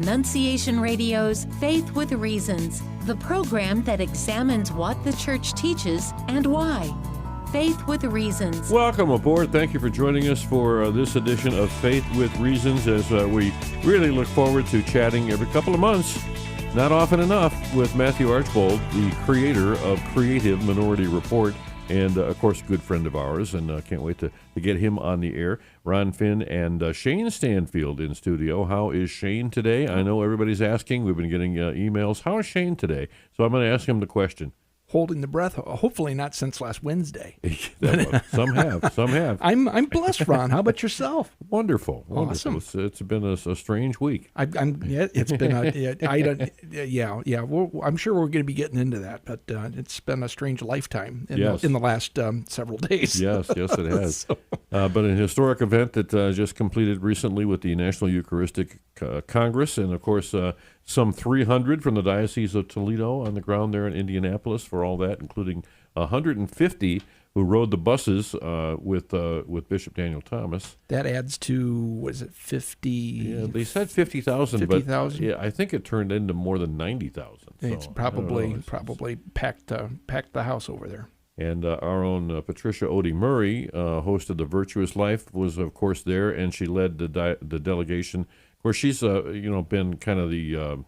Annunciation Radio's Faith with Reasons, the program that examines what the church teaches and why. Faith with Reasons. Welcome aboard. Thank you for joining us for this edition of Faith with Reasons, as we really look forward to chatting every couple of months, not often enough, with Matthew Archbold, the creator of Creative Minority Report, and, of course, a good friend of ours, and can't wait to get him on the air. Ron Finn and Shane Stanfield in studio. How is Shane today? I know everybody's asking. We've been getting emails. How is Shane today? So I'm going to ask him the question. Holding the breath, hopefully not since last Wednesday. Some have. I'm blessed, Ron. How about yourself? Wonderful. Awesome. It's been a strange week. It's been I'm sure we're going to be getting into that, but it's been a strange lifetime in the last several days. Yes, it has. But an historic event that just completed recently with the National Eucharistic Congress, and of course some 300 from the Diocese of Toledo on the ground there in Indianapolis for all that, including 150 who rode the buses with Bishop Daniel Thomas. That adds to, was it 50? Yeah, they said 50,000, but yeah, I think it turned into more than 90,000. It's probably packed the house over there. And our own Patricia Odie Murray hosted the Virtuous Life, was of course there, and she led the delegation. Of course, she's been kind of the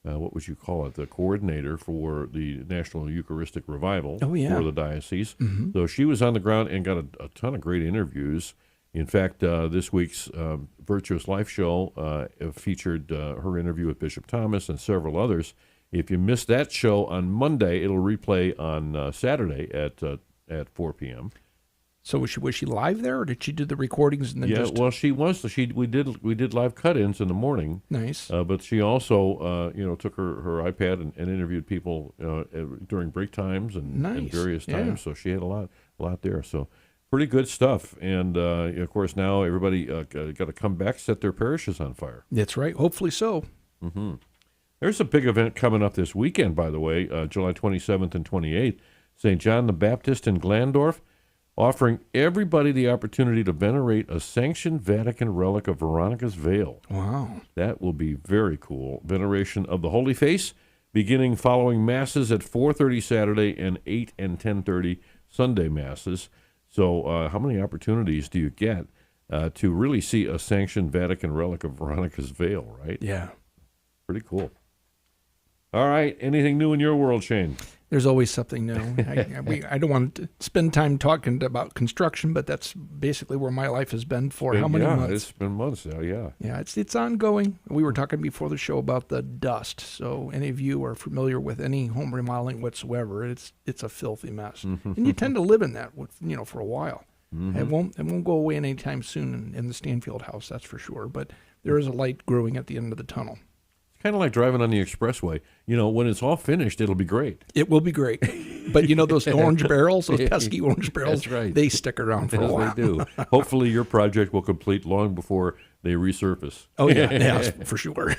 what would you call it, the coordinator for the National Eucharistic Revival for the diocese. Mm-hmm. So she was on the ground and got a ton of great interviews. In fact, this week's Virtuous Life show featured her interview with Bishop Thomas and several others. If you missed that show on Monday, it'll replay on Saturday at 4 p.m. So was she live there, or did she do the recordings and then she was. We did live cut-ins in the morning. Nice. But she also took her iPad and interviewed people during break times and various times. Yeah. So she had a lot there. So pretty good stuff. And of course now everybody got to come back, set their parishes on fire. That's right. Hopefully so. Mm-hmm. There's a big event coming up this weekend, by the way, July 27th and 28th. St. John the Baptist in Glandorf, offering everybody the opportunity to venerate a sanctioned Vatican relic of Veronica's veil. Wow. That will be very cool. Veneration of the Holy Face, beginning following Masses at 4:30 Saturday and 8 and 10:30 Sunday Masses. So how many opportunities do you get to really see a sanctioned Vatican relic of Veronica's veil, right? Yeah. Pretty cool. All right. Anything new in your world, Shane? There's always something new. I don't want to spend time talking about construction, but that's basically where my life has been for how many months? It's been months now, yeah. Yeah, it's ongoing. We were talking before the show about the dust. So any of you are familiar with any home remodeling whatsoever, it's a filthy mess. Mm-hmm. And you tend to live in that for a while. Mm-hmm. It won't go away anytime soon in the Stanfield house, that's for sure. But there is a light growing at the end of the tunnel. Kind of like driving on the expressway. When it's all finished, it'll be great. It will be great. But those orange barrels, those pesky orange barrels, that's right. They stick around for a while. They do. Hopefully your project will complete long before they resurface. Oh, yeah, for sure.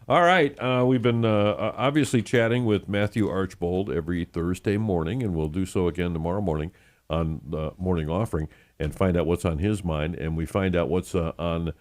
All right. We've been obviously chatting with Matthew Archbold every Thursday morning, and we'll do so again tomorrow morning on the morning offering and find out what's on his mind, and we find out what's on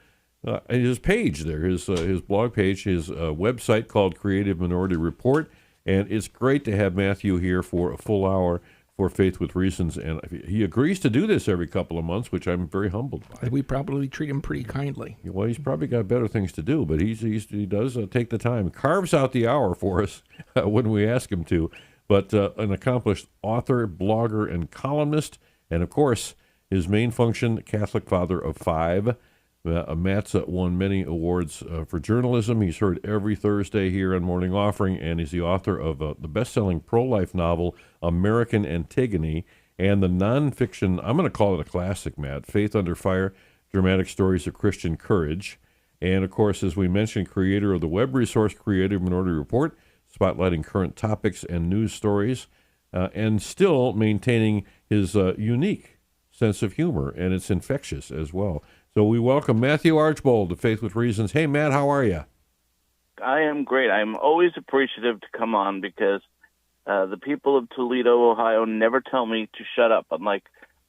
his page there, his blog page, his website called Creative Minority Report. And it's great to have Matthew here for a full hour for Faith with Reasons. And he agrees to do this every couple of months, which I'm very humbled by. We probably treat him pretty kindly. Well, he's probably got better things to do, but he does take the time, carves out the hour for us when we ask him to. But an accomplished author, blogger, and columnist. And, of course, his main function, Catholic father of 5. Matt's won many awards for journalism. He's heard every Thursday here on Morning Offering, and he's the author of the best-selling pro-life novel, American Antigone, and the nonfiction, I'm going to call it a classic, Matt, Faith Under Fire, Dramatic Stories of Christian Courage. And, of course, as we mentioned, creator of the web resource Creative Minority Report, spotlighting current topics and news stories, and still maintaining his unique sense of humor, and it's infectious as well. So we welcome Matthew Archbold to Faith with Reasons. Hey, Matt, how are you? I am great. I'm always appreciative to come on because the people of Toledo, Ohio, never tell me to shut up, unlike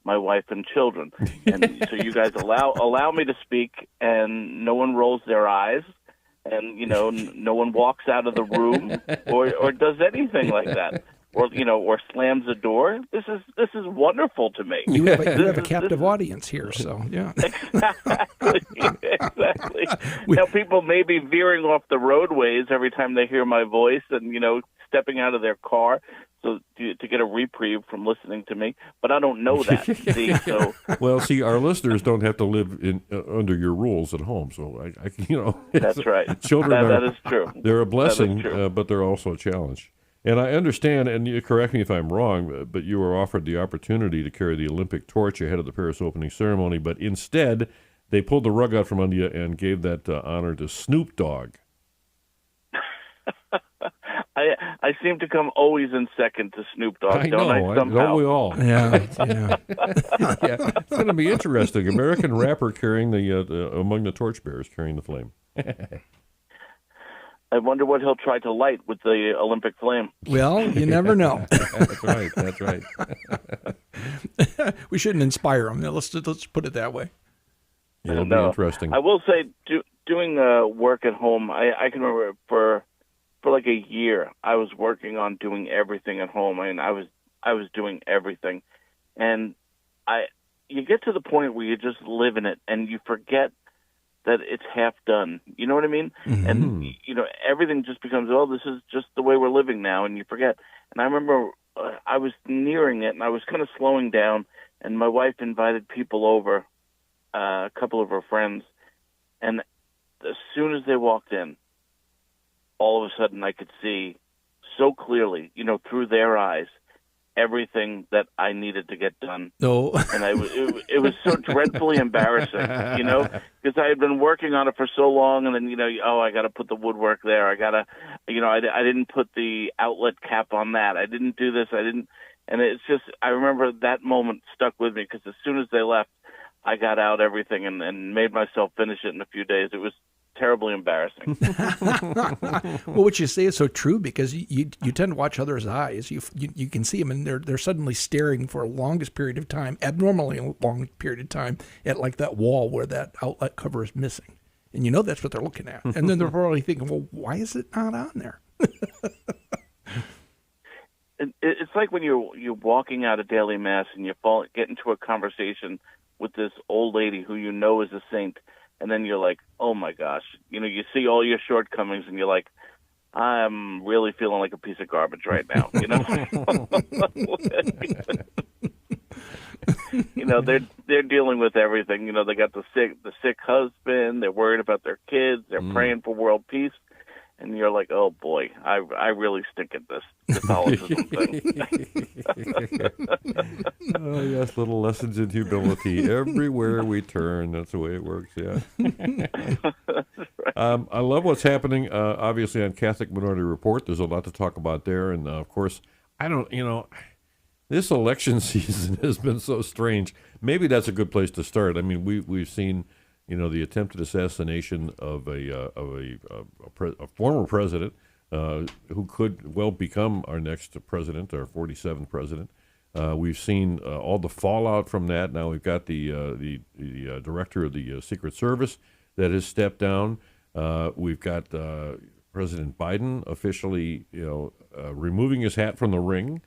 my wife and children. And so you guys allow me to speak, and no one rolls their eyes, and no one walks out of the room or does anything like that, or slams the door. This is wonderful to me. You have a captive audience here, so yeah. Exactly. Now people may be veering off the roadways every time they hear my voice, and stepping out of their car so to get a reprieve from listening to me, but I don't know that. See, so well, our listeners don't have to live under your rules at home, so I that's right. Children that is true. They're a blessing, but they're also a challenge. And I understand, and you correct me if I'm wrong, but you were offered the opportunity to carry the Olympic torch ahead of the Paris opening ceremony, but instead they pulled the rug out from under you and gave that honor to Snoop Dogg. I seem to come always in second to Snoop Dogg, don't I? Somehow. Don't we all? Yeah. Yeah. It's going to be interesting. American rapper carrying among the torchbearers carrying the flame. I wonder what he'll try to light with the Olympic flame. Well, you never know. That's right. We shouldn't inspire him. Let's put it that way. It'll be interesting. I will say, doing work at home, I can remember for like a year, I was working on doing everything at home. I mean, I was doing everything, and you get to the point where you just live in it, and you forget that it's half done. You know what I mean? Mm-hmm. And everything just becomes, this is just the way we're living now, and you forget. And I remember I was nearing it, and I was kind of slowing down, and my wife invited people over, a couple of her friends, and as soon as they walked in, all of a sudden I could see so clearly, through their eyes, everything that I needed to get done. No. And it was so dreadfully embarrassing, because I had been working on it for so long, and then, I got to put the woodwork there. I got to, I didn't put the outlet cap on that. I didn't do this. And it's just, I remember that moment stuck with me, because as soon as they left, I got out everything and made myself finish it in a few days. It was terribly embarrassing. Well, what you say is so true, because you tend to watch others' eyes. You can see them, and they're suddenly staring for a longest period of time, abnormally long period of time, at like that wall where that outlet cover is missing, and that's what they're looking at. And then they're probably thinking, well, why is it not on there? It's like when you're walking out of daily mass and you get into a conversation with this old lady who is a saint. And then you're like, oh, my gosh. You see all your shortcomings, and you're like, I'm really feeling like a piece of garbage right now, They're dealing with everything. They got the sick husband. They're worried about their kids. They're praying for world peace. And you're like, oh, boy, I really stink at this Catholicism thing. Oh, yes, little lessons in humility. Everywhere we turn, that's the way it works, yeah. Right. I love what's happening, obviously, on Catholic Minority Report. There's a lot to talk about there. And, of course, this election season has been so strange. Maybe that's a good place to start. I mean, we've seen the attempted assassination of a former president who could well become our next president, our 47th president. We've seen all the fallout from that. Now we've got the director of the Secret Service that has stepped down. We've got President Biden officially, removing his hat from the ring,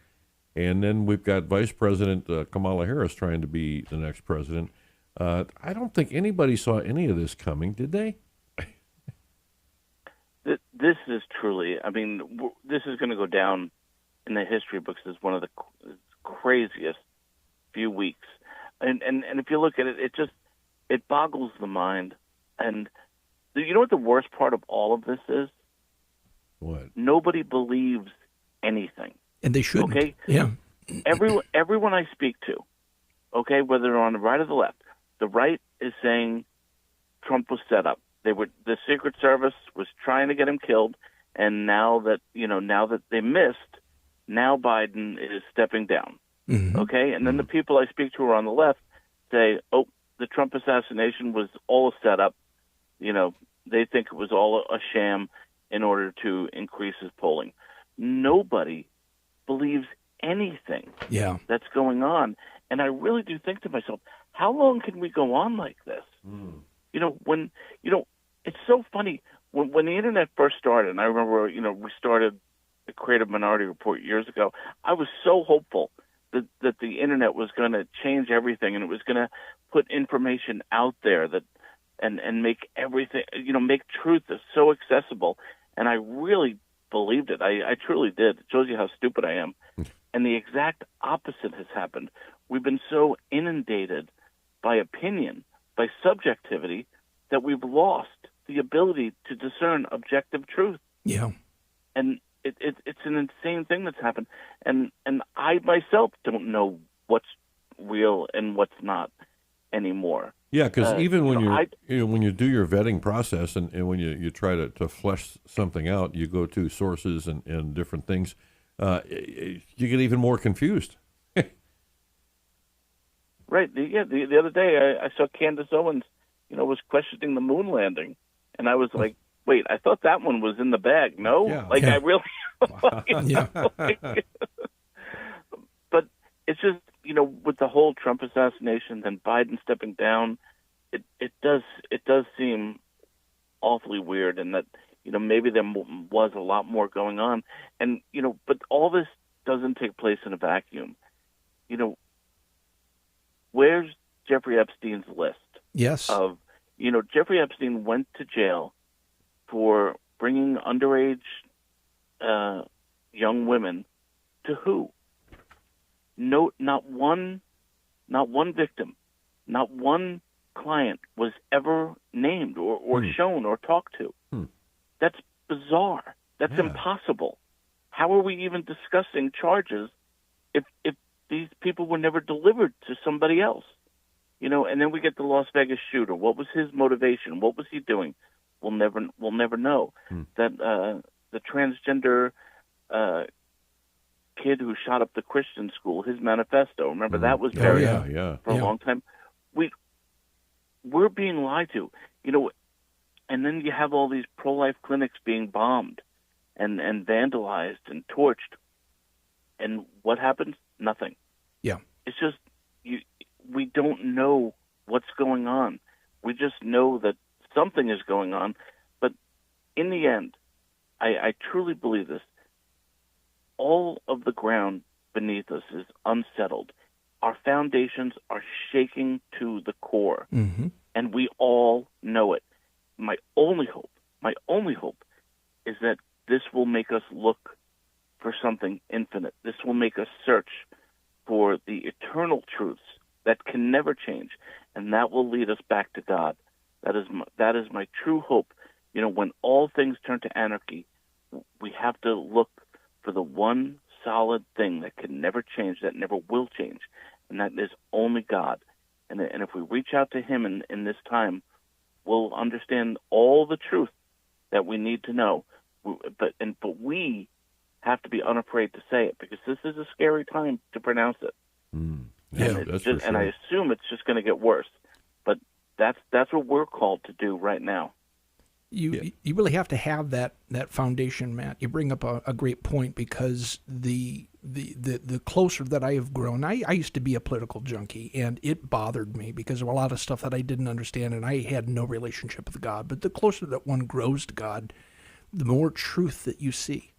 and then we've got Vice President Kamala Harris trying to be the next president. I don't think anybody saw any of this coming, did they? This is truly, this is going to go down in the history books as one of the craziest few weeks. And if you look at it, it boggles the mind. And you know what the worst part of all of this is? What? Nobody believes anything. And they shouldn't. Okay? Yeah. Everyone I speak to, okay, whether they're on the right or the left, the right is saying Trump was set up. The Secret Service was trying to get him killed, and now that they missed, now Biden is stepping down. Mm-hmm. Okay? And then the people I speak to who are on the left say, oh, the Trump assassination was all a setup. They think it was all a sham in order to increase his polling. Nobody believes anything Yeah. that's going on. And I really do think to myself, how long can we go on like this? It's so funny. When the internet first started, and I remember, we started the Creative Minority Report years ago, I was so hopeful that the internet was going to change everything, and it was going to put information out there and make everything, make truth so accessible. And I really believed it. I truly did. It shows you how stupid I am. And the exact opposite has happened. We've been so inundated by opinion, by subjectivity, that we've lost the ability to discern objective truth. Yeah. And it's an insane thing that's happened. And I myself don't know what's real and what's not anymore. Yeah, because even when when you do your vetting process and when you try to flesh something out, you go to sources and different things, you get even more confused. Right. The other day I saw Candace Owens, was questioning the moon landing, and I was like, wait, I thought that one was in the bag. No? Yeah. I really... Yeah. But it's just, with the whole Trump assassination and Biden stepping down, it does seem awfully weird, and that, maybe there was a lot more going on. And, but all this doesn't take place in a vacuum. Where's Jeffrey Epstein's list? Yes. Of, Jeffrey Epstein went to jail for bringing underage young women to who? No, not one victim, not one client was ever named or shown or talked to. That's bizarre. That's impossible. How are we even discussing charges if these people were never delivered to somebody else? And then we get the Las Vegas shooter. What was his motivation? What was he doing? We'll never know. That the transgender kid who shot up the Christian school, his manifesto. Remember that was buried for a long time. We're being lied to, and then you have all these pro-life clinics being bombed and vandalized and torched. And what happens? Nothing. Yeah. It's just we don't know what's going on. We just know that something is going on. But in the end, I truly believe this. All of the ground beneath us is unsettled. Our foundations are shaking to the core, and we all know it. My only hope is that this will make us look for something infinite. This will make us search for the eternal truths that can never change, and that will lead us back to God. That is my true hope. When all things turn to anarchy, we have to look for the one solid thing that can never change, that never will change, and that is only God. And if we reach out to Him in this time, we'll understand all the truth that we need to know. But we have to be unafraid to say it, because this is a scary time to pronounce it. Yeah, that's for sure. And I assume it's just going to get worse. But that's what we're called to do right now. You really have to have that foundation, Matt. You bring up a great point, because the closer that I have grown, I used to be a political junkie, and it bothered me because of a lot of stuff that I didn't understand, and I had no relationship with God. But the closer that one grows to God, the more truth that you see.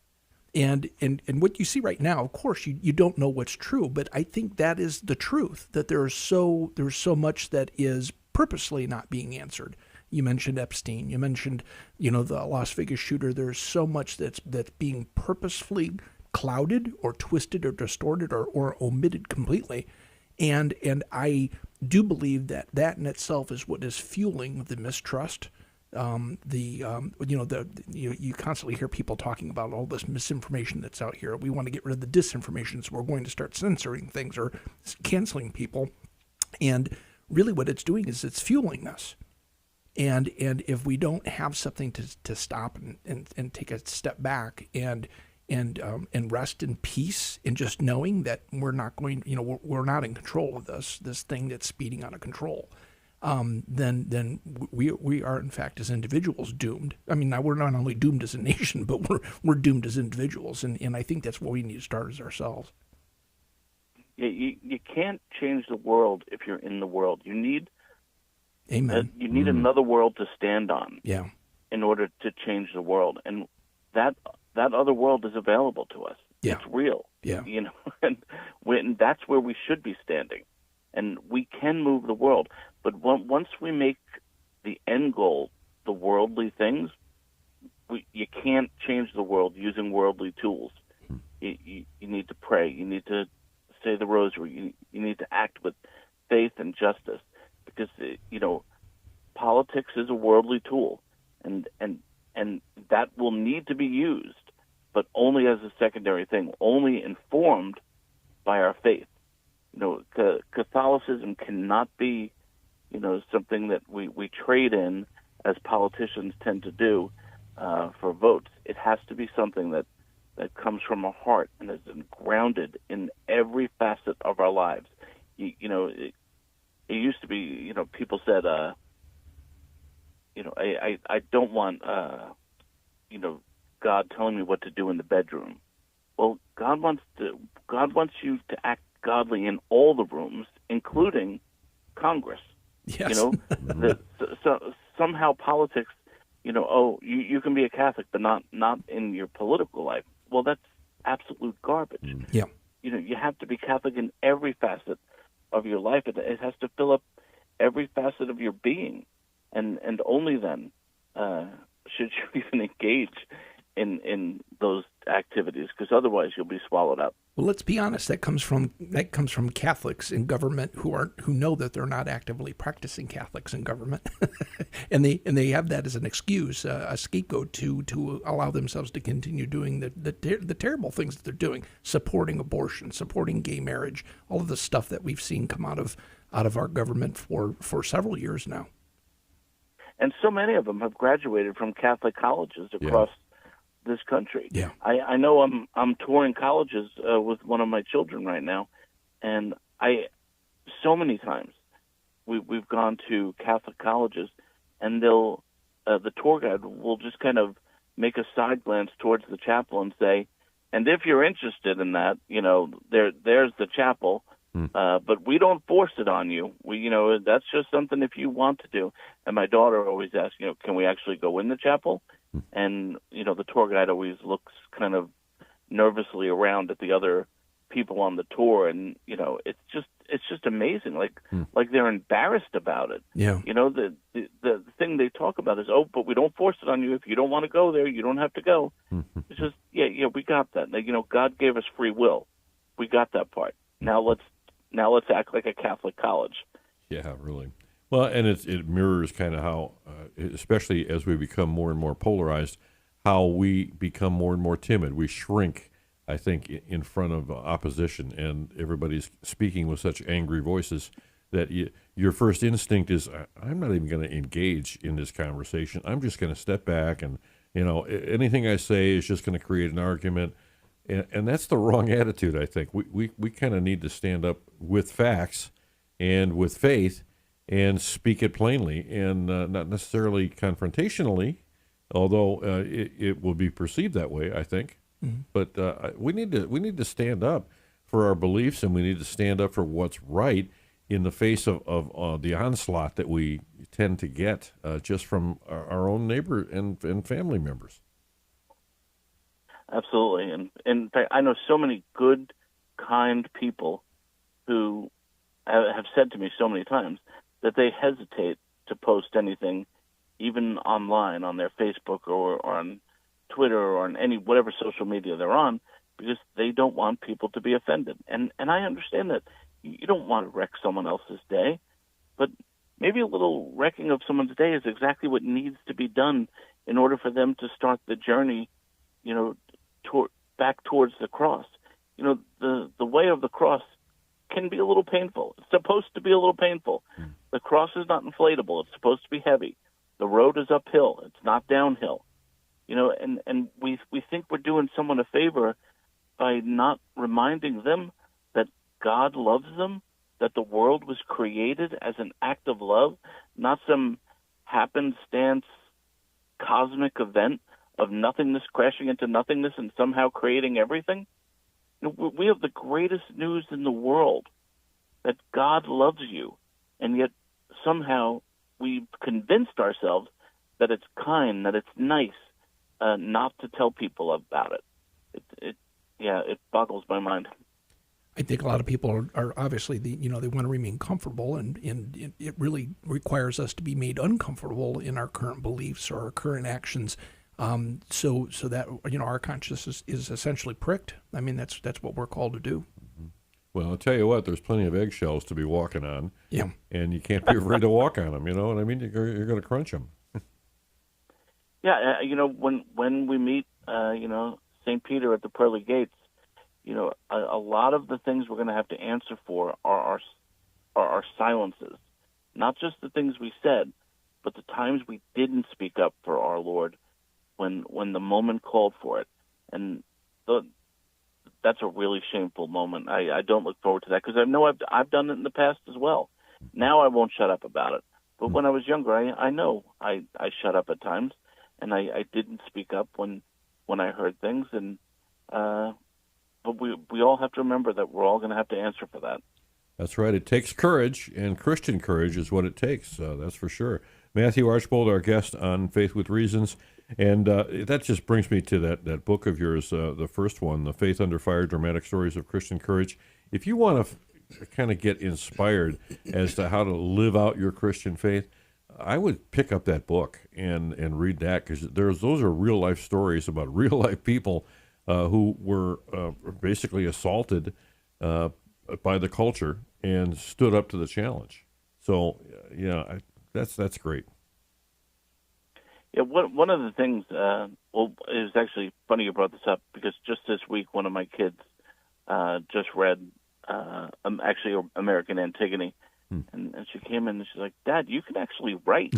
And what you see right now, of course, you don't know what's true, but I think that is the truth, that there's so much that is purposely not being answered. You mentioned Epstein. You mentioned, the Las Vegas shooter. There's so much that's being purposefully clouded or twisted or distorted or omitted completely. And I do believe that in itself is what is fueling the mistrust. You constantly hear people talking about all this misinformation that's out here. We want to get rid of the disinformation, so we're going to start censoring things or canceling people. And really what it's doing is it's fueling us. And if we don't have something to stop and take a step back and rest in peace and just knowing that we're not going, we're not in control of this thing that's speeding out of control, then we are in fact as individuals doomed. I mean, now we're not only doomed as a nation, but we're doomed as individuals, and I think that's what we need to start as ourselves. You can't change the world if you're in the world. You need Amen. You need another world to stand on. Yeah. In order to change the world, and that other world is available to us. Yeah. It's real. Yeah. And that's where we should be standing, and we can move the world. But once we make the end goal the worldly things, you can't change the world using worldly tools. You need to pray. You need to say the rosary. You need to act with faith and justice, because politics is a worldly tool, and that will need to be used, but only as a secondary thing, only informed by our faith. Catholicism cannot be, something that we trade in, as politicians tend to do, for votes. It has to be something that comes from our heart and is grounded in every facet of our lives. It used to be, people said, I don't want, God telling me what to do in the bedroom. Well, God wants you to act godly in all the rooms, including Congress. Yes. Somehow politics, you can be a Catholic, but not in your political life. Well, that's absolute garbage. Yeah. You have to be Catholic in every facet of your life. It has to fill up every facet of your being, and only then should you even engage in those activities, because otherwise you'll be swallowed up. Well, let's be honest. That comes from Catholics in government who know that they're not actively practicing Catholics in government, and they have that as an excuse, a scapegoat to allow themselves to continue doing the terrible things that they're doing, supporting abortion, supporting gay marriage, all of the stuff that we've seen come out of our government for several years now. And so many of them have graduated from Catholic colleges across this country. Yeah. I know I'm touring colleges with one of my children right now, and so many times we've gone to Catholic colleges, and the tour guide will just kind of make a side glance towards the chapel and say, and if you're interested in that, there's the chapel, but we don't force it on you. That's just something if you want to do. And my daughter always asks, can we actually go in the chapel? And, the tour guide always looks kind of nervously around at the other people on the tour. And, it's just amazing. Like they're embarrassed about it. Yeah. The thing they talk about is, but we don't force it on you. If you don't want to go there, you don't have to go. It's just, we got that. God gave us free will. We got that part. Now let's act like a Catholic college. Yeah, really. Well, and it mirrors kind of how, especially as we become more and more polarized, how we become more and more timid. We shrink, I think, in front of opposition, and everybody's speaking with such angry voices that your first instinct is, I'm not even going to engage in this conversation. I'm just going to step back, and anything I say is just going to create an argument, and that's the wrong attitude. I think we kind of need to stand up with facts and with faith and speak it plainly, and not necessarily confrontationally, although it will be perceived that way, I think. Mm-hmm. But we need to stand up for our beliefs, and we need to stand up for what's right in the face of the onslaught that we tend to get just from our own neighbor and family members. Absolutely. And in fact, I know so many good, kind people who have said to me so many times that they hesitate to post anything, even online, on their Facebook or on Twitter or on whatever social media they're on, because they don't want people to be offended. And I understand that you don't want to wreck someone else's day, but maybe a little wrecking of someone's day is exactly what needs to be done in order for them to start the journey, back towards the cross. The way of the cross can be a little painful. It's supposed to be a little painful. The cross is not inflatable. It's supposed to be heavy. The road is uphill. It's not downhill. And we think we're doing someone a favor by not reminding them that God loves them, that the world was created as an act of love, not some happenstance cosmic event of nothingness crashing into nothingness and somehow creating everything. we have the greatest news in the world, that God loves you, and yet somehow we've convinced ourselves that it's kind, that it's nice not to tell people about it. It boggles my mind. I think a lot of people are obviously they want to remain comfortable, and it really requires us to be made uncomfortable in our current beliefs or our current actions, so that our conscience is essentially pricked. I mean, that's what we're called to do. Well, I'll tell you what, there's plenty of eggshells to be walking on. Yeah. And you can't be afraid to walk on them, you know what I mean? You're going to crunch them. Yeah, when we meet, St. Peter at the pearly gates, a lot of the things we're going to have to answer for are our silences. Not just the things we said, but the times we didn't speak up for our Lord when the moment called for it. And that's a really shameful moment. I don't look forward to that, because I know I've done it in the past as well. Now I won't shut up about it. But when I was younger, I know I shut up at times, and I didn't speak up when I heard things. And but we all have to remember that we're all going to have to answer for that. That's right. It takes courage, and Christian courage is what it takes. That's for sure. Matthew Archbold, our guest on Faith with Reasons. And that just brings me to that book of yours, the first one, The Faith Under Fire, Dramatic Stories of Christian Courage. If you want to kind of get inspired as to how to live out your Christian faith, I would pick up that book and read that, because those are real-life stories about real-life people who were basically assaulted by the culture and stood up to the challenge. So, that's great. Yeah, one of the things, it was actually funny you brought this up, because just this week one of my kids just read actually American Antigone, and she came in and she's like, "Dad, you can actually write."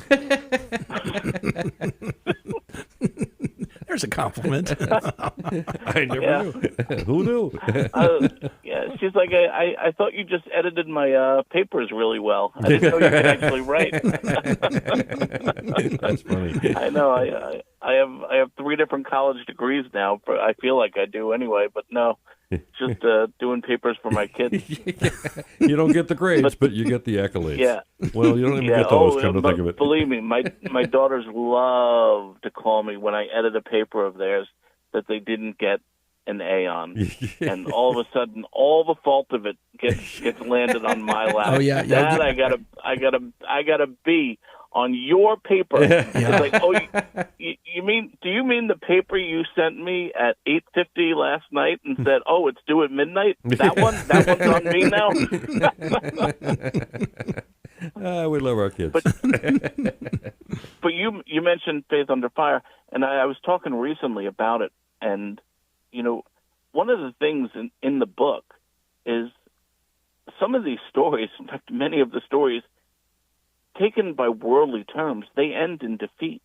There's a compliment. I never knew. Who knew? She's like, I thought you just edited my papers really well. I didn't know you could actually write. That's funny. I know. I have 3 different college degrees now. But I feel like I do anyway, but no. Just doing papers for my kids. You don't get the grades, but you get the accolades. Yeah. Well, you don't even get those, come to think of it. Believe me, my daughters love to call me when I edit a paper of theirs that they didn't get an A on, and all of a sudden, all the fault of it gets landed on my lap. Oh yeah, Dad, I got a B on your paper. It's like, oh, do you mean the paper you sent me at 8:50 last night and said, oh, it's due at midnight? That one's on me now. We love our kids. But you mentioned Faith Under Fire, and I was talking recently about it, and one of the things in the book is some of these stories, in fact, many of the stories, taken by worldly terms, they end in defeat.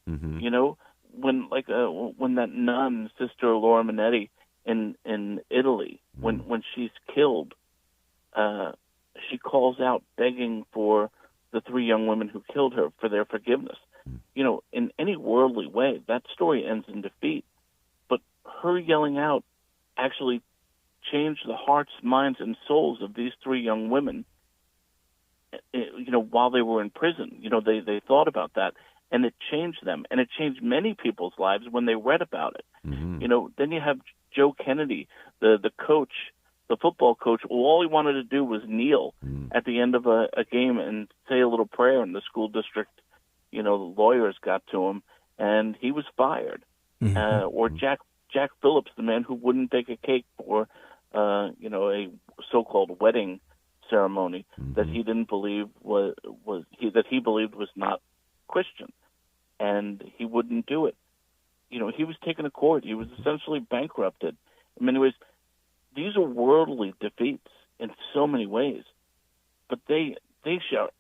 Mm-hmm. When that nun, Sister Laura Minetti, in Italy, when she's killed, she calls out begging for the 3 young women who killed her for their forgiveness. In any worldly way, that story ends in defeat. But her yelling out actually changed the hearts, minds, and souls of these 3 young women. While they were in prison, they thought about that, and it changed them, and it changed many people's lives when they read about it. Mm-hmm. Then you have Joe Kennedy, the coach, the football coach. All he wanted to do was kneel at the end of a game and say a little prayer, and the school district, the lawyers got to him, and he was fired. Mm-hmm. Or Jack Phillips, the man who wouldn't bake a cake for, a so-called wedding ceremony that he didn't believe that he believed was not Christian, and he wouldn't do it. He was taken to court. He was essentially bankrupted. In many ways, these are worldly defeats in so many ways, but they shout.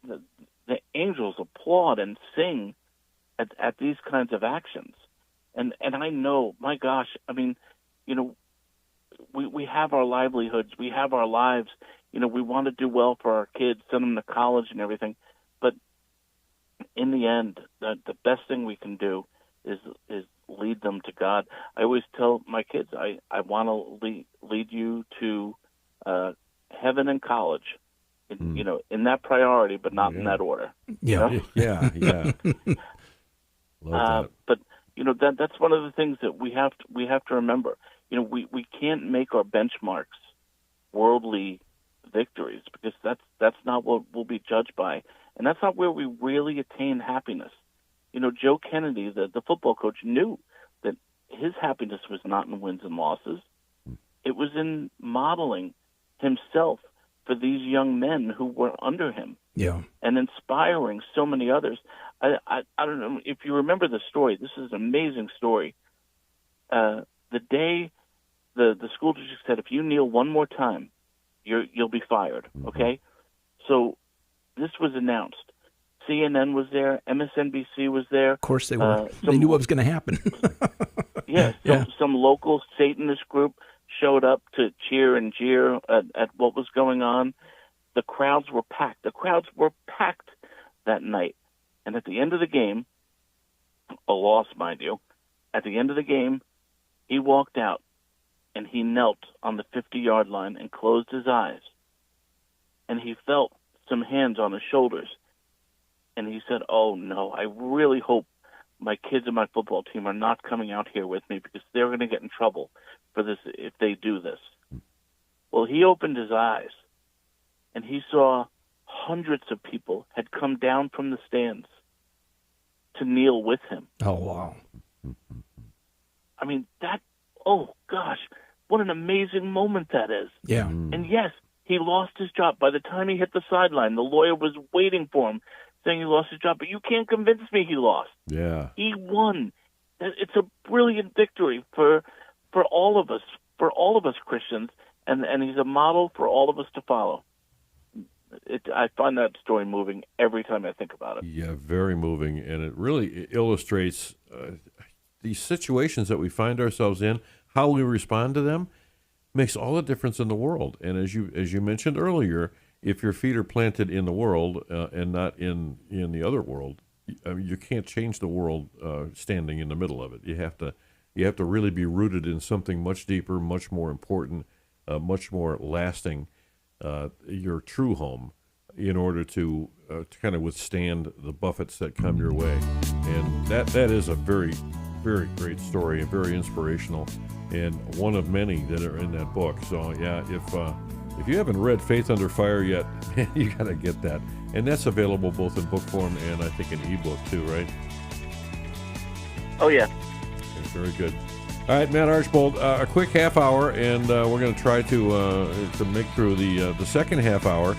The angels applaud and sing at these kinds of actions, and I know, my gosh, I mean, we have our livelihoods, we have our lives. We want to do well for our kids, send them to college and everything. But in the end, the best thing we can do is lead them to God. I always tell my kids, I want to lead you to heaven and college. In that priority, but not in that order. Yeah. Yeah. Love that. But that's one of the things that we have to remember. We can't make our benchmarks worldly victories, because that's not what we'll be judged by, and that's not where we really attain happiness. Joe Kennedy, the football coach, knew that his happiness was not in wins and losses. It was in modeling himself for these young men who were under him, and inspiring so many others. I don't know if you remember the story. This is an amazing story. The day the school district said, if you kneel one more time, you'll be fired. Okay, so this was announced. CNN was there. MSNBC was there. Of course they were. They knew what was going to happen. Some local Satanist group showed up to cheer and jeer at what was going on. The crowds were packed. That night. And at the end of the game, a loss, mind you, at the end of the game, he walked out and he knelt on the 50-yard line and closed his eyes. And he felt some hands on his shoulders. And he said, "Oh, no, I really hope my kids and my football team are not coming out here with me, because they're going to get in trouble for this if they do this." Well, he opened his eyes, and he saw hundreds of people had come down from the stands to kneel with him. Oh, wow. I mean, oh, gosh, what an amazing moment that is. Yeah. And yes, he lost his job. By the time he hit the sideline, the lawyer was waiting for him, saying he lost his job, but you can't convince me he lost. Yeah. He won. It's a brilliant victory for all of us Christians, and he's a model for all of us to follow. I find that story moving every time I think about it. Yeah, very moving, and it really illustrates these situations that we find ourselves in. How we respond to them makes all the difference in the world. And as you mentioned earlier, if your feet are planted in the world and not in the other world, you can't change the world standing in the middle of it. You have to really be rooted in something much deeper, much more important, much more lasting, your true home, in order to kind of withstand the buffets that come your way. And that is a very, very great story and very inspirational, and one of many that are in that book. So yeah, if you haven't read Faith Under Fire yet, man, you got to get that. And that's available both in book form and I think in ebook too, right? Oh, yeah. Okay, very good. All right, Matt Archbold, a quick half hour, and we're going to try to make through the second half hour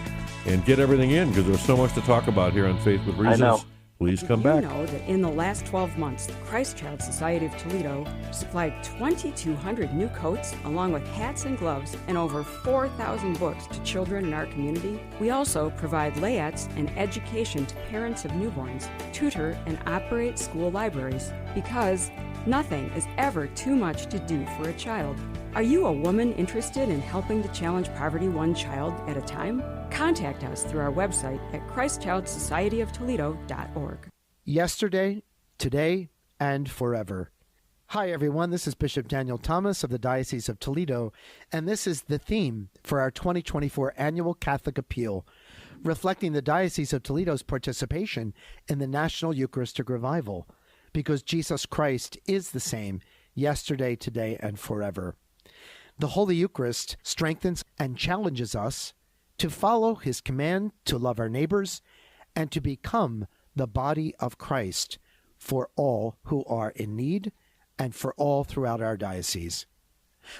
and get everything in, because there's so much to talk about here on Faith with Reasons. I know. Please come back. You know that in the last 12 months, the Christ Child Society of Toledo supplied 2,200 new coats, along with hats and gloves, and over 4,000 books to children in our community. We also provide layouts and education to parents of newborns, tutor and operate school libraries, because nothing is ever too much to do for a child. Are you a woman interested in helping to challenge poverty one child at a time? Contact us through our website at ChristChildSocietyOfToledo.org. Yesterday, today, and forever. Hi, everyone. This is Bishop Daniel Thomas of the Diocese of Toledo, and this is the theme for our 2024 Annual Catholic Appeal, reflecting the Diocese of Toledo's participation in the National Eucharistic Revival, because Jesus Christ is the same yesterday, today, and forever. The Holy Eucharist strengthens and challenges us to follow his command to love our neighbors and to become the body of Christ for all who are in need and for all throughout our diocese.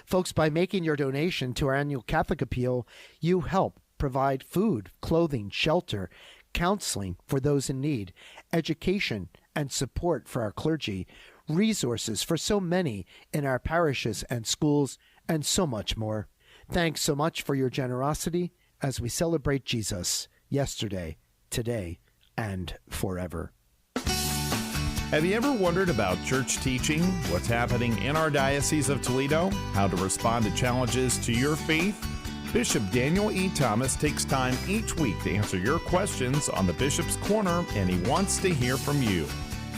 Folks, by making your donation to our annual Catholic Appeal, you help provide food, clothing, shelter, counseling for those in need, education and support for our clergy, resources for so many in our parishes and schools, and so much more. Thanks so much for your generosity as we celebrate Jesus yesterday, today, and forever. Have you ever wondered about church teaching, what's happening in our Diocese of Toledo, how to respond to challenges to your faith? Bishop Daniel E. Thomas takes time each week to answer your questions on the Bishop's Corner, and he wants to hear from you.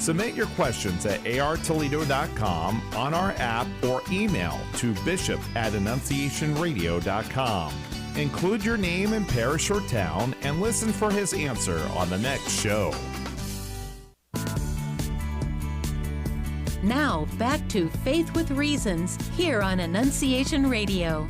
Submit your questions at artoledo.com, on our app, or email to bishop@annunciationradio.com. Include your name and parish or town and listen for his answer on the next show. Now, back to Faith with Reasons here on Annunciation Radio.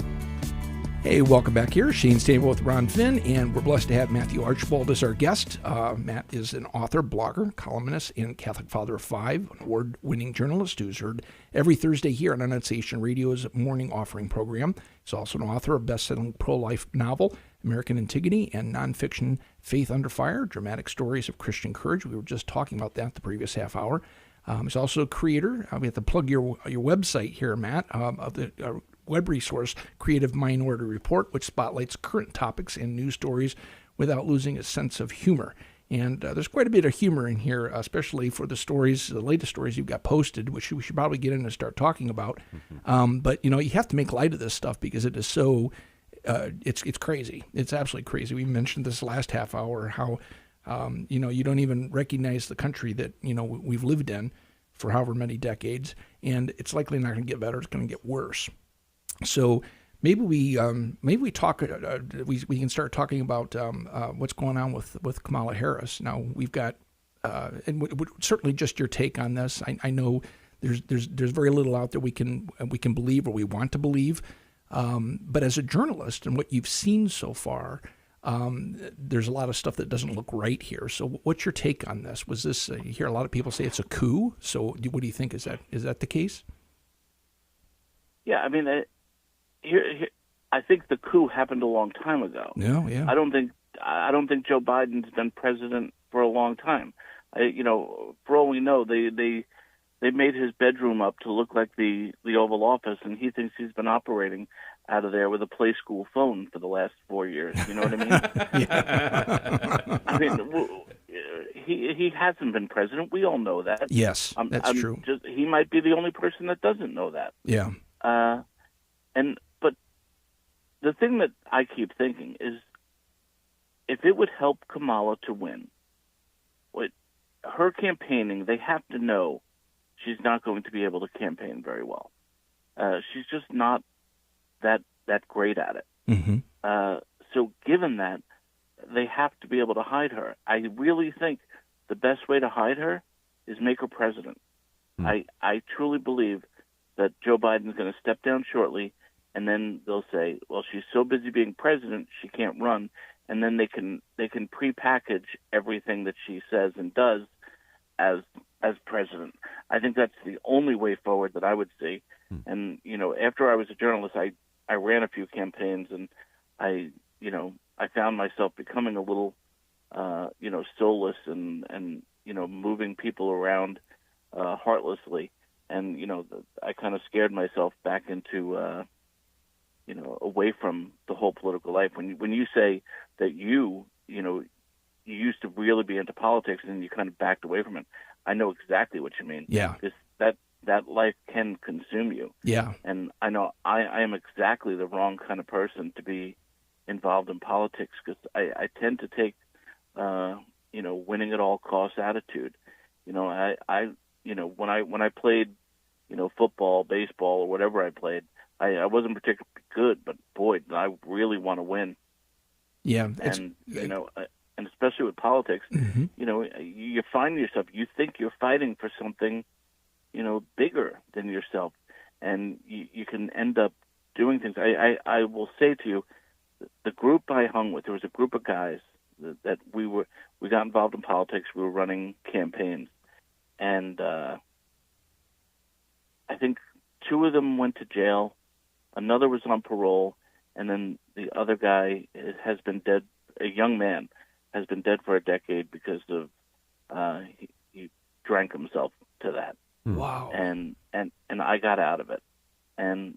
Hey, welcome back here. Shane Stable with Ron Finn, and we're blessed to have Matthew Archbold as our guest. Matt is an author, blogger, columnist, and Catholic Father of Five, an award-winning journalist who's heard every Thursday here on Annunciation Radio's morning offering program. He's also an author of best-selling pro-life novel, American Antigone, and nonfiction Faith Under Fire, dramatic stories of Christian courage. We were just talking about that the previous half hour. He's also a creator. We have to plug your website here, Matt, of the web resource, Creative Minority Report, which spotlights current topics and news stories without losing a sense of humor. And there's quite a bit of humor in here, especially for the stories, the latest stories you've got posted, which we should probably get in and start talking about. But, you have to make light of this stuff because it is so, it's crazy. It's absolutely crazy. We mentioned this last half hour, how, you don't even recognize the country that, we've lived in for however many decades, and it's likely not going to get better. It's going to get worse. So maybe we talk. We can start talking about what's going on with Kamala Harris. Now we've got, and certainly just your take on this. I know there's very little out there we can believe or we want to believe, but as a journalist and what you've seen so far, there's a lot of stuff that doesn't look right here. So what's your take on this? Was this? You hear a lot of people say it's a coup. So what do you think? Is that the case? Yeah, I mean. Here, I think the coup happened a long time ago. Yeah. I don't think Joe Biden's been president for a long time. For all we know, they made his bedroom up to look like the Oval Office, and he thinks he's been operating out of there with a Play School phone for the last 4 years. You know what I mean? I mean, he hasn't been president. We all know that. Yes, that's true. He might be the only person that doesn't know that. Yeah. But the thing that I keep thinking is, if it would help Kamala to win, her campaigning, they have to know she's not going to be able to campaign very well. She's just not that great at it. Mm-hmm. So given that, they have to be able to hide her. I really think the best way to hide her is make her president. I truly believe that Joe Biden's going to step down shortly, and then they'll say, well, she's so busy being president, she can't run. And then they can prepackage everything that she says and does as president. I think that's the only way forward that I would see. And, after I was a journalist, I ran a few campaigns, and I found myself becoming a little, soulless and moving people around heartlessly. And, I kind of scared myself back into, away from the whole political life. When you say that you used to really be into politics and you kind of backed away from it, I know exactly what you mean. Yeah. Because that life can consume you. Yeah. And I know I am exactly the wrong kind of person to be involved in politics, because I tend to take, winning at all costs attitude. When I played, football, baseball, or whatever I played, I wasn't particularly good, but boy, did I really want to win. Yeah. And and especially with politics, mm-hmm. You find yourself, you think you're fighting for something, bigger than yourself, and you can end up doing things. I will say to you, the group I hung with, there was a group of guys that we got involved in politics. We were running campaigns, and I think 2 of them went to jail. Another was on parole, and then the other guy has been dead. A young man has been dead for a decade because of he drank himself to that. Wow. And I got out of it, and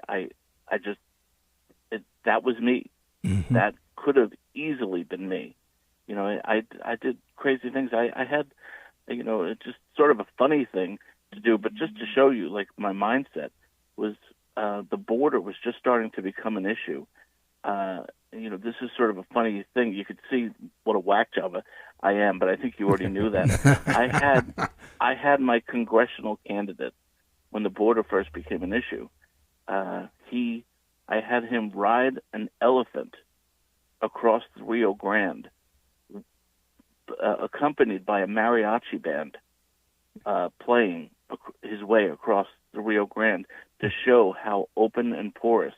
I just that was me. Mm-hmm. That could have easily been me. I did crazy things. I had it's just sort of a funny thing to do, but just to show you, like, my mindset was the border was just starting to become an issue. this is sort of a funny thing. You could see what a whack job I am, but I think you already knew that. I had my congressional candidate when the border first became an issue. I had him ride an elephant across the Rio Grande, accompanied by a mariachi band playing his way across the Rio Grande to show how open and porous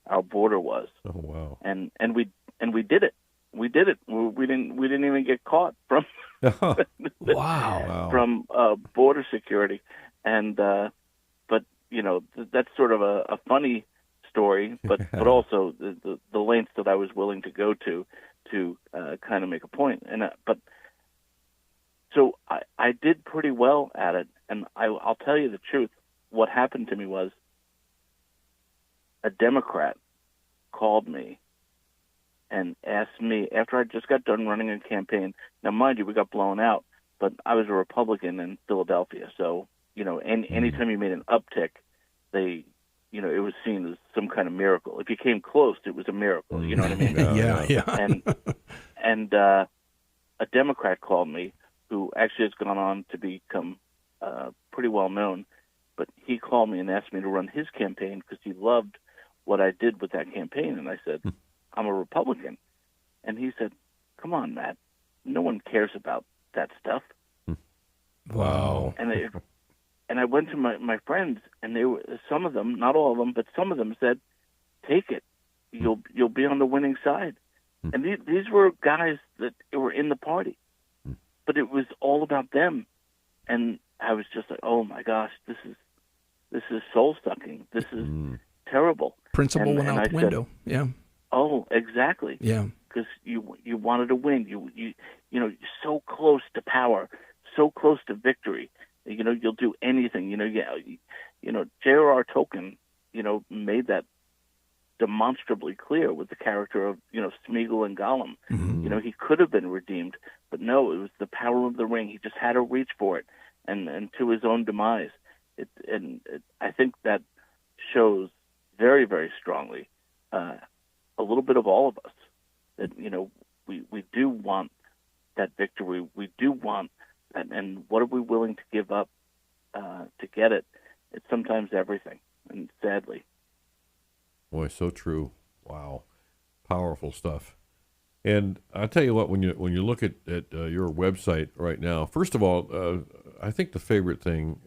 our border was. Oh wow! And we did it. We did it. We didn't even get caught from Wow. from border security. And but that's sort of a funny story, but also the lengths that I was willing to go to kind of make a point. And but so I did pretty well at it. And I'll tell you the truth. What happened to me was a Democrat called me and asked me, after I just got done running a campaign. Now, mind you, we got blown out, but I was a Republican in Philadelphia. So, anytime you made an uptick, it was seen as some kind of miracle. If you came close, it was a miracle. You know what I mean? Yeah. And a Democrat called me who actually has gone on to become pretty well known. But he called me and asked me to run his campaign because he loved what I did with that campaign. And I said, I'm a Republican. And he said, come on, Matt. No one cares about that stuff. Wow. And I went to my friends, and they were, some of them, not all of them, but some of them said, take it. You'll be on the winning side. And these were guys that were in the party. But it was all about them. And I was just like, oh my gosh, this is soul sucking. This is terrible. Principle went out the window. Yeah. Oh, exactly. Yeah. Because you wanted to win. You're so close to power, so close to victory. You'll do anything. J.R.R. Tolkien, made that demonstrably clear with the character of Smeagol and Gollum. He could have been redeemed, but no, it was the power of the ring. He just had to reach for it, and to his own demise. I think that shows very, very strongly a little bit of all of us that we do want that victory. We do want that, and what are we willing to give up to get it? It's sometimes everything, and sadly. Boy, so true. Wow, powerful stuff. And I tell you what, when you look at your website right now, first of all, I think the favorite thing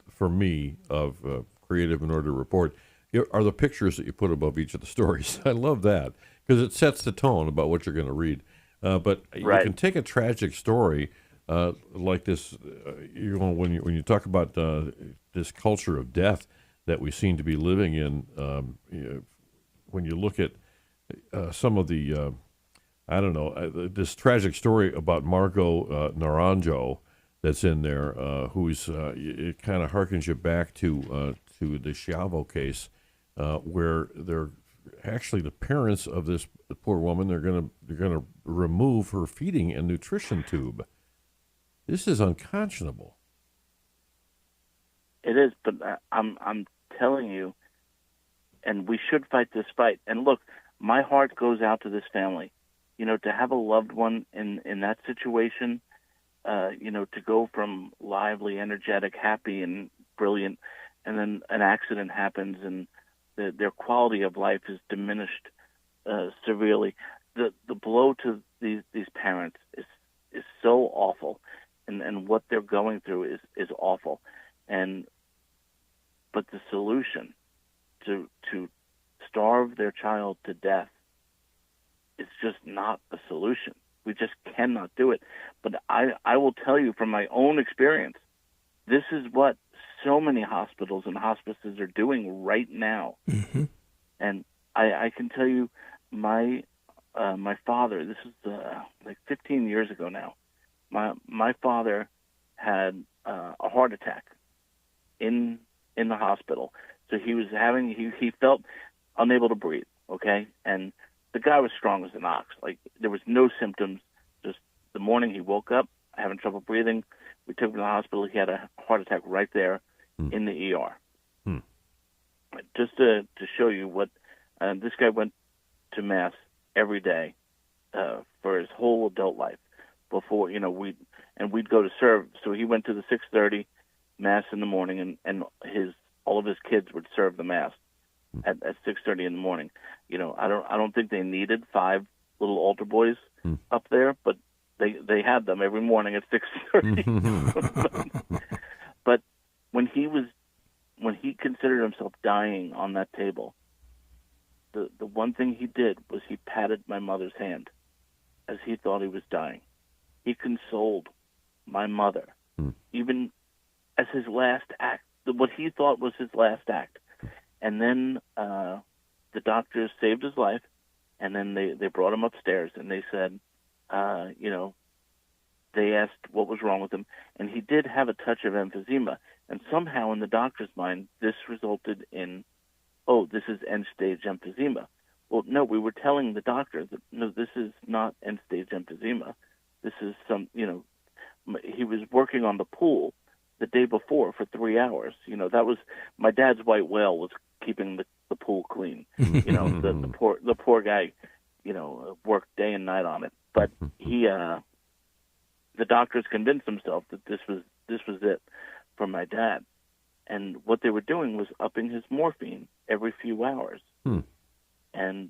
for me of Creative in Order Report are the pictures that you put above each of the stories. I love that because it sets the tone about what you're going to read. But you can take a tragic story like this, when you talk about this culture of death that we seem to be living in. When you look at some of the, this tragic story about Margot Naranjo that's in there, who's it kind of harkens you back to the Schiavo case, where they're actually the parents of this poor woman. They're gonna remove her feeding and nutrition tube. This is unconscionable. It is, but I'm telling you, and we should fight this fight. And look, my heart goes out to this family. To have a loved one in that situation, to go from lively, energetic, happy, and brilliant, and then an accident happens and their quality of life is diminished severely. The blow to these parents is so awful, and what they're going through is awful. But the solution to starve their child to death is just not a solution. We just cannot do it. But I will tell you from my own experience, this is what so many hospitals and hospices are doing right now. Mm-hmm. And I can tell you, my father, this is like 15 years ago now, my father had a heart attack in the hospital. So he felt unable to breathe, okay? And the guy was strong as an ox. Like, there was no symptoms. Just the morning he woke up, having trouble breathing. We took him to the hospital. He had a heart attack right there in the ER. Just to show you what, this guy went to Mass every day for his whole adult life. Before, we'd go to serve. So he went to the 6:30 Mass in the morning, and all of his kids would serve the Mass at 6:30 in the morning. I don't think they needed 5 little altar boys up there, but they had them every morning at 6:30. But when he considered himself dying on that table, the one thing he did was he patted my mother's hand as he thought he was dying. He consoled my mother, even as his last act, what he thought was his last act. And then the doctors saved his life, and then they brought him upstairs, and they said, they asked what was wrong with him, and he did have a touch of emphysema, and somehow in the doctor's mind, this resulted in, this is end-stage emphysema. Well, no, we were telling the doctor that, no, this is not end-stage emphysema. This is he was working on the pool the day before for 3 hours. That was, my dad's white whale was keeping the pool clean. The poor guy, worked day and night on it. But the doctors convinced themselves that this was it for my dad. And what they were doing was upping his morphine every few hours. And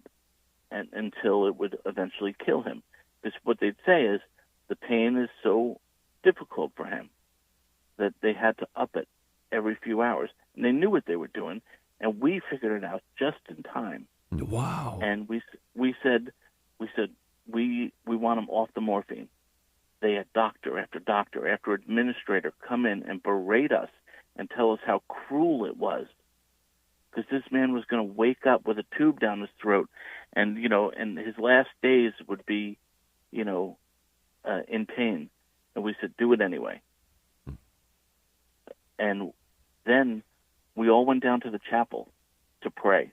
until it would eventually kill him. Because what they'd say is, the pain is so difficult for him that they had to up it every few hours. And they knew what they were doing, and we figured it out just in time. Wow. And we said we want him off the morphine. They had doctor after administrator come in and berate us and tell us how cruel it was, because this man was going to wake up with a tube down his throat, and and his last days would be in pain. And we said, do it anyway. And then we all went down to the chapel to pray.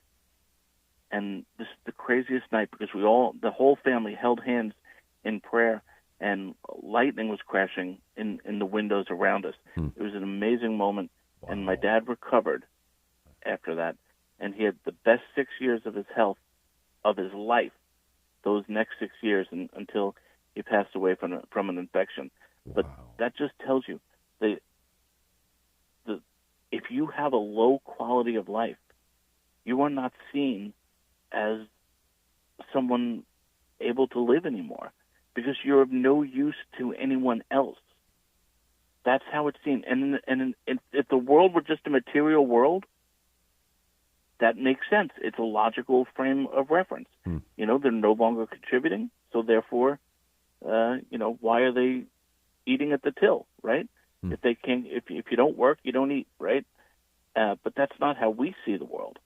And this is the craziest night, because the whole family held hands in prayer, and lightning was crashing in the windows around us. It was an amazing moment. Wow. And my dad recovered after that, and he had the best 6 years of his life, those next 6 years, until he passed away from an infection. Wow. But that just tells you if you have a low quality of life, you are not seen as someone able to live anymore, because you're of no use to anyone else. That's how it's seen. And if the world were just a material world, that makes sense. It's a logical frame of reference. They're no longer contributing, so therefore, why are they eating at the till, right? If they can't, if you don't work, you don't eat, right? But that's not how we see the world.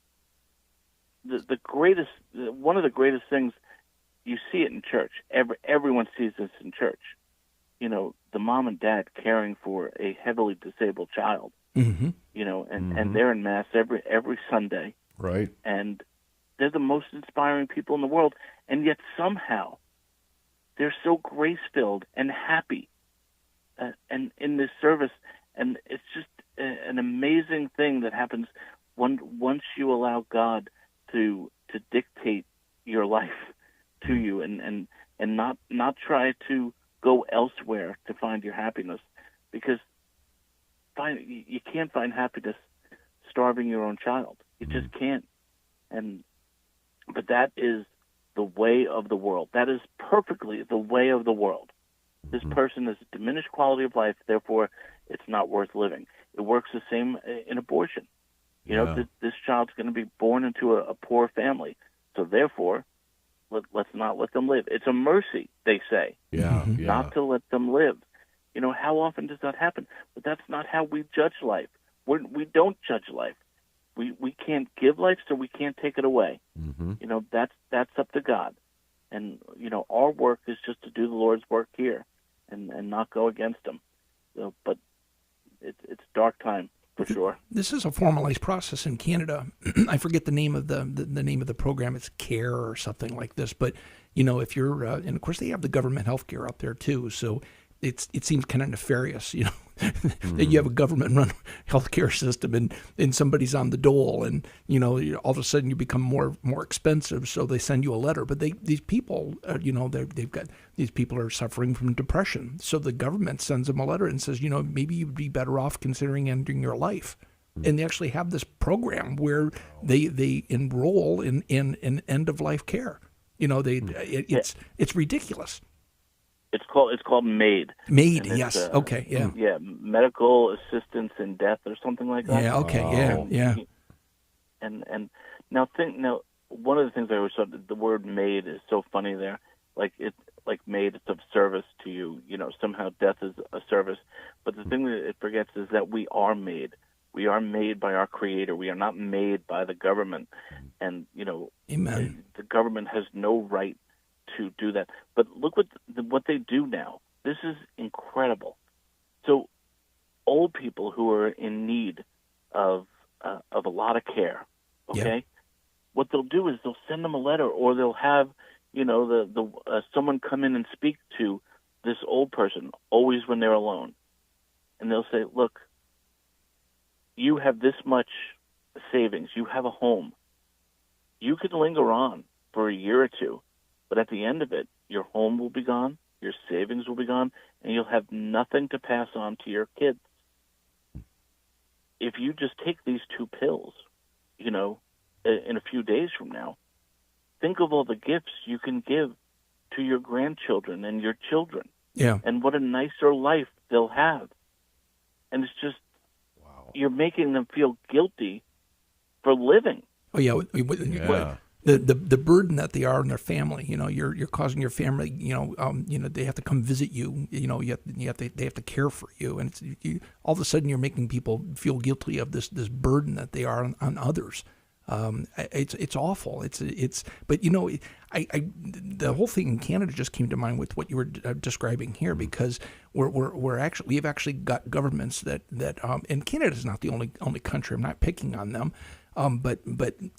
One of the greatest things, you see it in church. Everyone sees this in church. The mom and dad caring for a heavily disabled child. And they're in Mass every Sunday. Right. And they're the most inspiring people in the world, and yet somehow they're so grace-filled and happy and in this service. And it's just an amazing thing that happens once you allow God to dictate your life to you, and not try to go elsewhere to find your happiness, because you can't find happiness starving your own child. You just can't. But that is the way of the world. That is perfectly the way of the world. This person has a diminished quality of life, therefore it's not worth living. It works the same in abortion. This child's going to be born into a poor family, so therefore let's not let them live. It's a mercy, they say, not to let them live. How often does that happen? But that's not how we judge life. We don't judge life. We can't give life, so we can't take it away. That's up to God. And, our work is just to do the Lord's work here and not go against him. But it's dark time, for sure. This is a formalized process in Canada. I forget the name of the name of the program. It's CARE or something like this. But, if you're, and of course they have the government health care up there too. So it seems kind of nefarious, that you have a government-run healthcare system and somebody's on the dole, and all of a sudden you become more expensive, so they send you a letter. But these people, these people are suffering from depression, so the government sends them a letter and says, maybe you'd be better off considering ending your life. And they actually have this program where they enroll in end of life care. It's ridiculous. It's called MAID. MAID, yes. Okay, yeah. Yeah, medical assistance in death or something like that. Yeah. Okay. Yeah. And now one of the things I always thought, the word MAID is so funny there. Like MAID, it's of service to you. Somehow death is a service. But the thing that it forgets is that we are made. We are made by our Creator. We are not made by the government. And, Amen. The government has no right to do that. But look what they do now. This is incredible. So old people who are in need of a lot of care, okay? Yep. What they'll do is they'll send them a letter, or they'll have, someone come in and speak to this old person, always when they're alone. And they'll say, look, you have this much savings. You have a home. You could linger on for a year or two, but at the end of it, your home will be gone, your savings will be gone, and you'll have nothing to pass on to your kids. If you just take these 2 pills, in a few days from now, think of all the gifts you can give to your grandchildren and your children. Yeah. And what a nicer life they'll have. And it's just, you're making them feel guilty for living. Oh yeah, the burden that they are on their family. You're causing your family. They have to come visit you. They have to care for you, and all of a sudden you're making people feel guilty of this burden that they are on others. It's awful. But the whole thing in Canada just came to mind with what you were describing here, because we've actually got governments that and Canada is not the only country. I'm not picking on them, but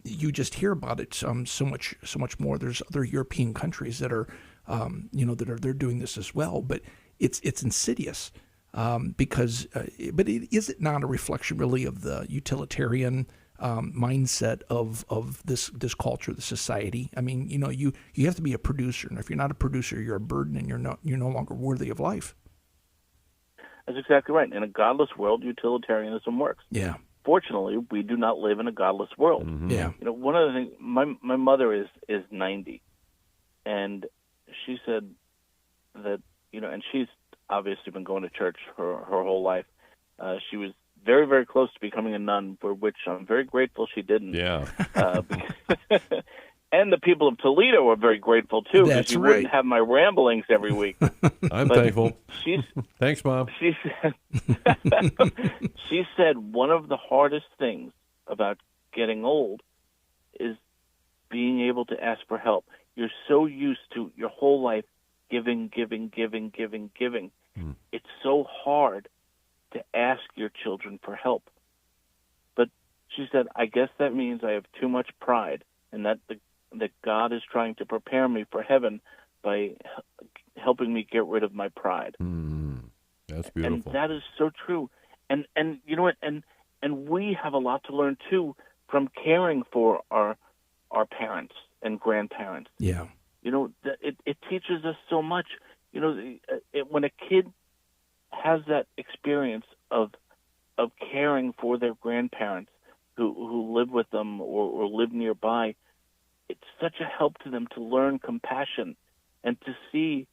you just hear about it so much more. There's other European countries that are they're doing this as well, but it's insidious. Because is it not a reflection really of the utilitarian mindset of this culture, the society? I mean, you have to be a producer, and if you're not a producer, you're a burden, and you're no longer worthy of life. That's exactly right. In a godless world, utilitarianism works. Yeah. Fortunately, we do not live in a godless world. Mm-hmm. Yeah. One of the things, my mother is 90, and she said that and she's obviously been going to church her whole life. She was very, very close to becoming a nun, for which I'm very grateful she didn't. Yeah. And the people of Toledo are very grateful, too, That's because you right. wouldn't have my ramblings every week. I'm thankful. Thanks, Mom. She said one of the hardest things about getting old is being able to ask for help. You're so used to your whole life giving. It's so hard to ask your children for help. But she said, I guess that means I have too much pride, and that God is trying to prepare me for heaven by helping me get rid of my pride. That's beautiful. And that is so true. And you know what? And we have a lot to learn too from caring for our parents and grandparents. Yeah. It teaches us so much. When a kid has that experience of caring for their grandparents who live with them or live nearby, it's such a help to them to learn compassion and to see,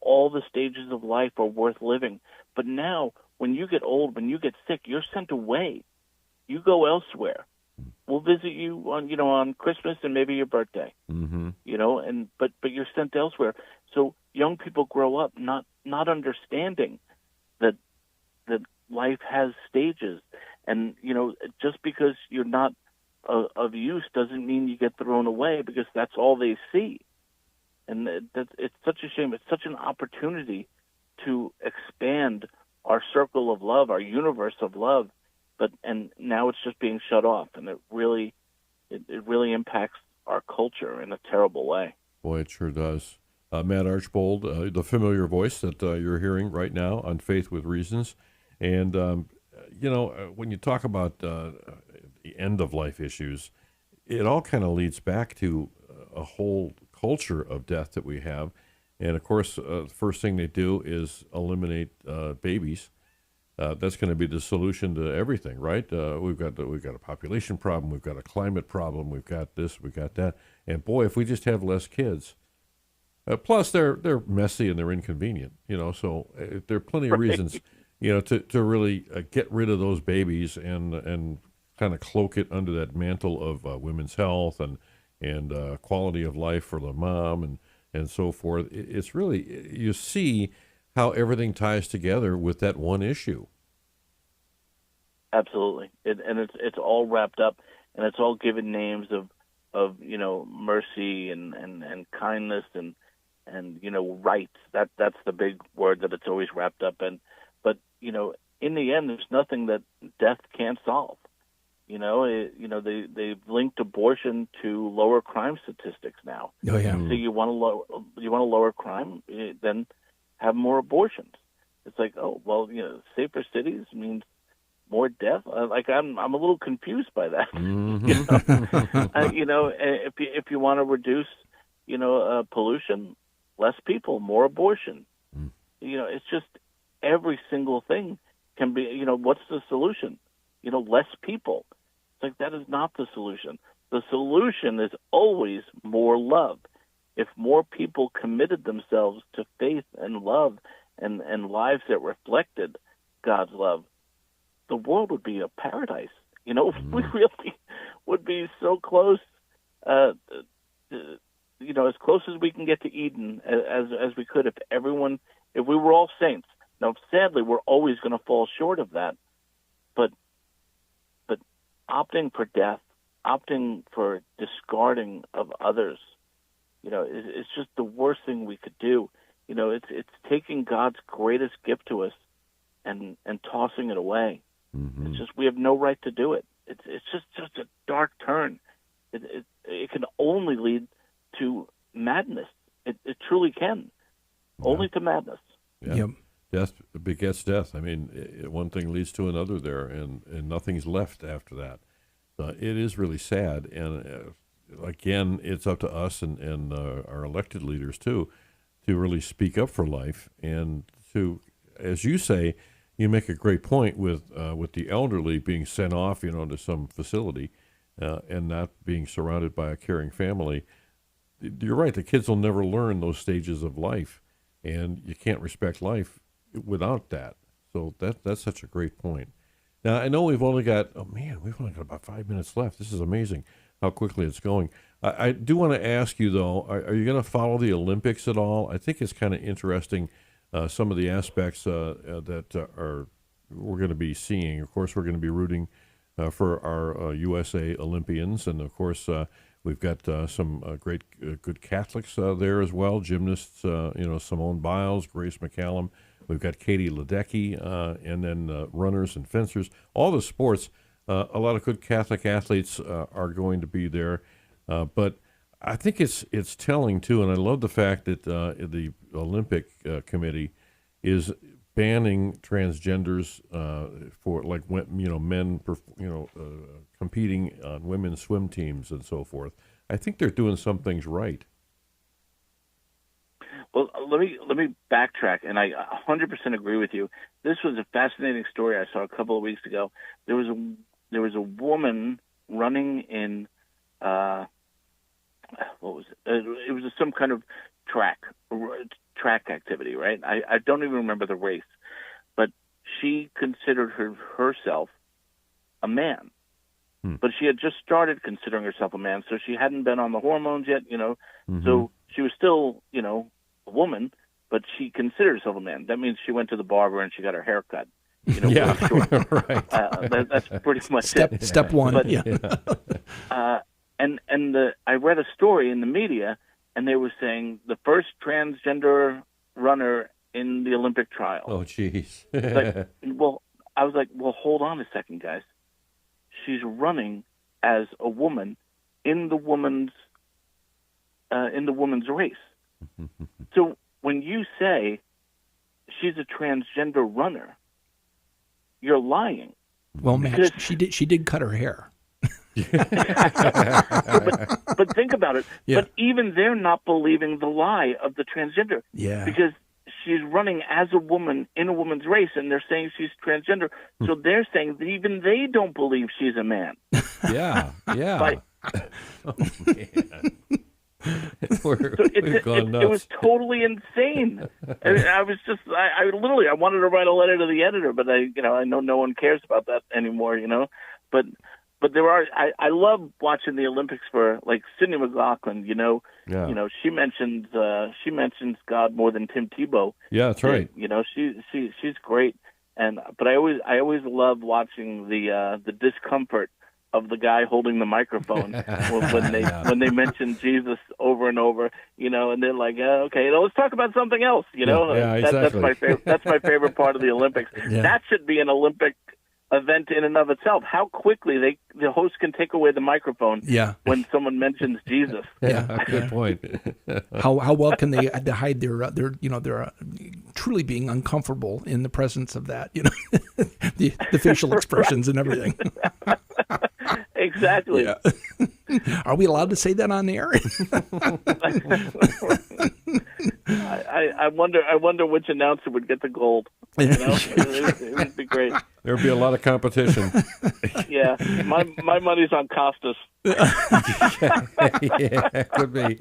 all the stages of life are worth living. But now, when you get old, when you get sick, you're sent away. You go elsewhere. We'll visit you on Christmas and maybe your birthday. Mm-hmm. But you're sent elsewhere. So young people grow up not understanding that life has stages, and just because you're not of use doesn't mean you get thrown away, because that's all they see. And it's such a shame. It's such an opportunity to expand our circle of love, our universe of love, and now it's just being shut off, and it really impacts our culture in a terrible way. Boy, it sure does. Matt Archbold, the familiar voice that you're hearing right now on Faith with Reasons. And, when you talk about the end-of-life issues, it all kind of leads back to a whole culture of death that we have. And, of course, the first thing they do is eliminate babies. That's going to be the solution to everything, right? We've got a population problem, we've got a climate problem, we've got this, we've got that. And, boy, if we just have less kids... plus, they're messy and they're inconvenient, so there are plenty of reasons, to really get rid of those babies and kind of cloak it under that mantle of women's health and quality of life for the mom and so forth. It's really, you see how everything ties together with that one issue. Absolutely. It's all wrapped up, and it's all given names of mercy and kindness and rights. That's the big word that it's always wrapped up in. But in the end, there's nothing that death can't solve. They've linked abortion to lower crime statistics now. Oh yeah. So you want to lower crime, then have more abortions. It's like, oh well, safer cities means more death. I'm a little confused by that. Mm-hmm. If you want to reduce pollution, less people, more abortion. Mm. It's just every single thing can be, what's the solution? Less people. It's like, that is not the solution. The solution is always more love. If more people committed themselves to faith and love and lives that reflected God's love, the world would be a paradise. We really would be so close, as close as we can get to Eden as we could if we were all saints. Now, sadly, we're always going to fall short of that, but opting for death, opting for discarding of others, it's just the worst thing we could do. It's taking God's greatest gift to us and tossing it away. Mm-hmm. It's just, we have no right to do it. It's just a dark turn. It can only lead to madness. It truly can. Wow. Only to madness. Yeah. Yep. Death begets death. I mean, one thing leads to another there, and nothing's left after that. It is really sad, and again, it's up to us and our elected leaders too to really speak up for life and to, as you say, you make a great point with the elderly being sent off, to some facility and not being surrounded by a caring family. You're right. The kids will never learn those stages of life, and you can't respect life without that. So that's such a great point. Now, I know we've only got about 5 minutes left. This is amazing how quickly it's going. I do want to ask you, though, are you going to follow the Olympics at all? I think it's kind of interesting, some of the aspects that we're going to be seeing. Of course, we're going to be rooting for our USA Olympians, and, of course, we've got some good Catholics there as well, gymnasts, Simone Biles, Grace McCallum. We've got Katie Ledecky, and then runners and fencers. All the sports, a lot of good Catholic athletes are going to be there. But I think it's telling, too, and I love the fact that the Olympic Committee is banning transgenders for, like, men, competing on women's swim teams and so forth. I think they're doing some things right. Well, let me backtrack, and I 100% agree with you. This was a fascinating story I saw a couple of weeks ago. There was a woman running in what was it? It was some kind of track activity, right? I don't even remember the race, but she considered herself a man. But she had just started considering herself a man, so she hadn't been on the hormones yet, Mm-hmm. So she was still, a woman, but she considered herself a man. That means she went to the barber and she got her hair cut. Yeah, right. That's pretty much it. Step one. But, yeah. I read a story in the media, and they were saying the first transgender runner in the Olympic trial. Oh, jeez. I was like, well, hold on a second, guys. She's running as a woman in the woman's race. So when you say she's a transgender runner, you're lying. Well, Matt, she did cut her hair. but think about it. Yeah. But even they're not believing the lie of the transgender. Yeah. Because she's running as a woman in a woman's race, and they're saying she's transgender. So they're saying that even they don't believe she's a man. Yeah. But, Oh, man. We've gone nuts. It was totally insane. I was just, I literally, I wanted to write a letter to the editor, but I know no one cares about that anymore, But there are, I love watching the Olympics for, like, Sydney McLaughlin, Yeah. She mentions God more than Tim Tebow. Yeah, that's right. She's great. But I always love watching the discomfort of the guy holding the microphone when they mention Jesus over and over, and they're like, okay, let's talk about something else, Yeah, exactly. That's my favorite part of the Olympics. Yeah. That should be an Olympic event in and of itself. How quickly the host can take away the microphone when someone mentions Jesus. Yeah, good point. How well can they hide their truly being uncomfortable in the presence of that, the facial expressions and everything. Exactly. Yeah. Are we allowed to say that on the air? I wonder which announcer would get the gold. It would be great. There'd be a lot of competition. Yeah, my money's on Costas. Yeah, could be.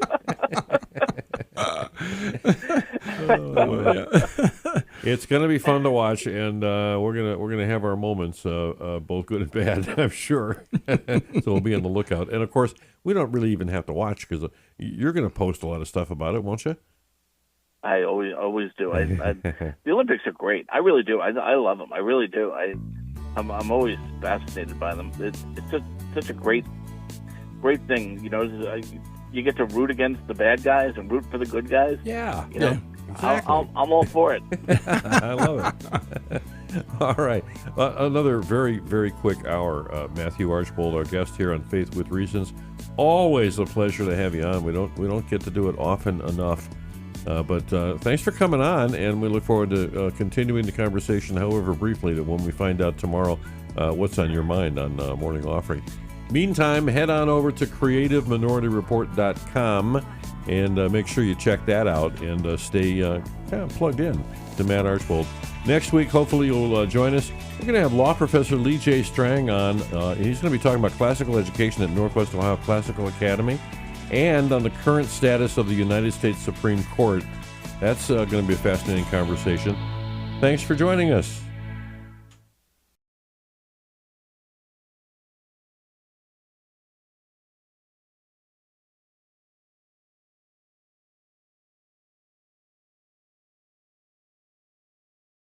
It's going to be fun to watch, and we're gonna have our moments, both good and bad, I'm sure. So we'll be on the lookout. And of course, we don't really even have to watch because you're going to post a lot of stuff about it, won't you? I always do. The Olympics are great. I really do. I love them. I really do. I'm always fascinated by them. It's such a great thing. You get to root against the bad guys and root for the good guys. Yeah. Exactly. I'm all for it. I love it. All right. Another very, very quick hour. Matthew Archbold, our guest here on Faith with Reasons. Always a pleasure to have you on. We don't get to do it often enough. But thanks for coming on, and we look forward to continuing the conversation, however briefly, that when we find out tomorrow what's on your mind on Morning Offering. Meantime, head on over to creativeminorityReport.com and make sure you check that out and stay kind of plugged in to Matt Archbold. Next week, hopefully you'll join us. We're going to have law professor Lee J. Strang on. He's going to be talking about classical education at Northwest Ohio Classical Academy and on the current status of the United States Supreme Court. That's going to be a fascinating conversation. Thanks for joining us.